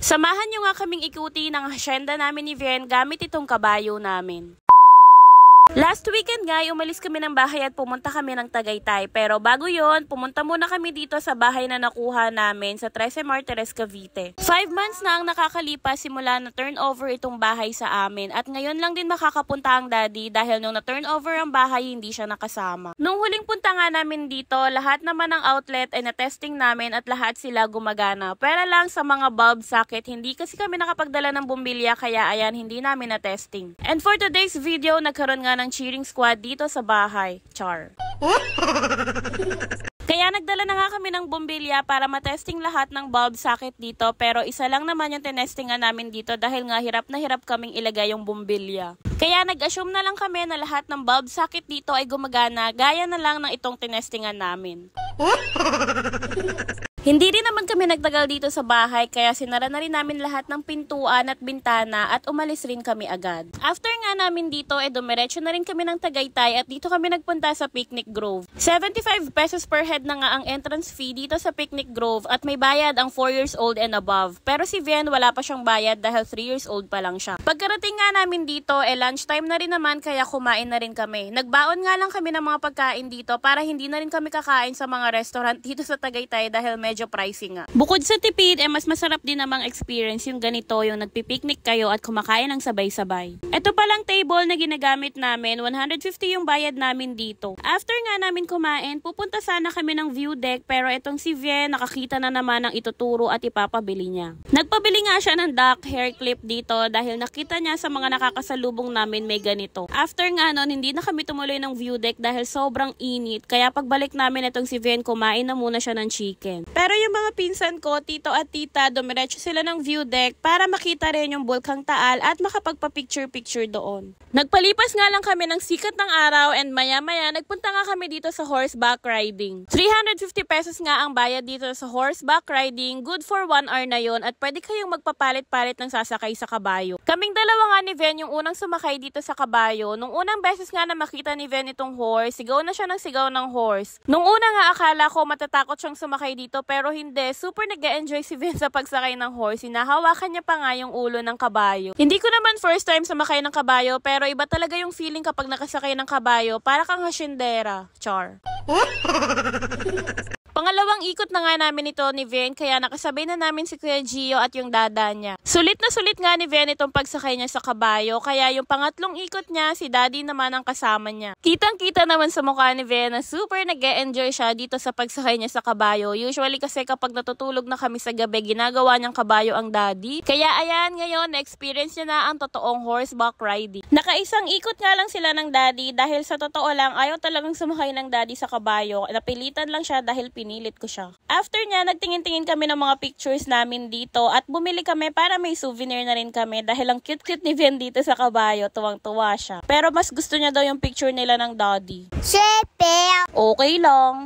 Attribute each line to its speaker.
Speaker 1: Samahan nyo nga kaming ikuti ng hasyenda namin ni Vien gamit itong kabayo namin. Last weekend nga, umalis kami ng bahay at pumunta kami ng Tagaytay. Pero bago yon, pumunta muna kami dito sa bahay na nakuha namin sa 13 Martires, Cavite. 5 months na ang nakakalipas simula na turnover itong bahay sa amin. At ngayon lang din makakapunta ang daddy dahil nung na-turnover ang bahay, hindi siya nakasama. Nung huling punta nga namin dito, lahat naman ng outlet ay na-testing namin at lahat sila gumagana. Pero lang sa mga bulb socket, hindi kasi kami nakapagdala ng bumbilya kaya ayan, hindi namin na-testing. And for today's video, nagkaroon nga ng cheering squad dito sa bahay. Char. Kaya nagdala na nga kami ng bumbilya para matesting lahat ng bulb socket dito, pero isa lang naman yung tinestingan namin dito dahil nga hirap na hirap kaming ilagay yung bumbilya. Kaya nag-assume na lang kami na lahat ng bulb socket dito ay gumagana gaya na lang ng itong tinestingan namin. Hindi rin naman kami nagtagal dito sa bahay kaya sinara na rin namin lahat ng pintuan at bintana at umalis rin kami agad. After nga namin dito, dumiretso na rin kami ng Tagaytay at dito kami nagpunta sa Picnic Grove. 75 pesos per head na nga ang entrance fee dito sa Picnic Grove at may bayad ang 4 years old and above. Pero si Vien wala pa siyang bayad dahil 3 years old pa lang siya. Pagkarating nga namin dito, lunchtime na rin naman kaya kumain na rin kami. Nagbaon nga lang kami ng mga pagkain dito para hindi na rin kami kakain sa mga restaurant dito sa Tagaytay dahil medyo pricey nga. Bukod sa tipid, mas masarap din namang experience yung ganito, yung nagpipiknik kayo at kumakain ng sabay-sabay. Ito palang table na ginagamit namin, 150 yung bayad namin dito. After nga namin kumain, pupunta sana kami ng view deck pero itong si Vien nakakita na naman ng ituturo at ipapabili niya. Nagpabili nga siya ng duck hair clip dito dahil nakita niya sa mga nakakasalubong namin may ganito. After nga nun, hindi na kami tumuloy ng view deck dahil sobrang init kaya pagbalik namin itong si Vien kumain na muna siya ng chicken. Pero yung mga pinsan ko, tito at tita, dumiretso sila ng view deck para makita rin yung Bulkang Taal at makapagpa-picture-picture doon. Nagpalipas nga lang kami ng sikat ng araw and maya-maya nagpunta nga kami dito sa horseback riding. 350 pesos nga ang bayad dito sa horseback riding, good for 1 hour na yon at pwede kayong magpapalit-palit ng sasakay sa kabayo. Kaming dalawa nga ni Vien yung unang sumakay dito sa kabayo. Nung unang beses nga na makita ni Vien itong horse, sigaw na siya ng sigaw ng horse. Nung una nga akala ko matatakot siyang sumakay dito pero hindi, super nag-e-enjoy si Vien sa pagsakay ng horse. Hinahawakan niya pa nga yung ulo ng kabayo. Hindi ko naman first time sumakay ng kabayo pero iba talaga yung feeling kapag nakasakay ng kabayo, para kang hasyendera. Char. Pangalawang ikot na nga namin ito ni Vien kaya nakasabay na namin si Kuya Gio at yung dada niya. Sulit na sulit nga ni Vien itong pagsakay niya sa kabayo kaya yung pangatlong ikot niya si daddy naman ang kasama niya. Kitang-kita naman sa mukha ni Vien na super nag-e-enjoy siya dito sa pagsakay niya sa kabayo. Usually kasi kapag natutulog na kami sa gabi, ginagawa niyang kabayo ang daddy. Kaya ayan, ngayon na-experience niya na ang totoong horseback riding. Nakaisang ikot nga lang sila ng daddy dahil sa totoo lang ayaw talagang sumakay ng daddy sa kabayo. Napilitan lang siya dahil pinilit ko siya. After niya, nagtingin-tingin kami ng mga pictures namin dito at bumili kami para may souvenir na rin kami dahil ang cute-cute ni Vien dito sa kabayo, tuwang-tuwa siya. Pero mas gusto niya daw yung picture nila ng daddy.
Speaker 2: Shepe!
Speaker 1: Okay lang.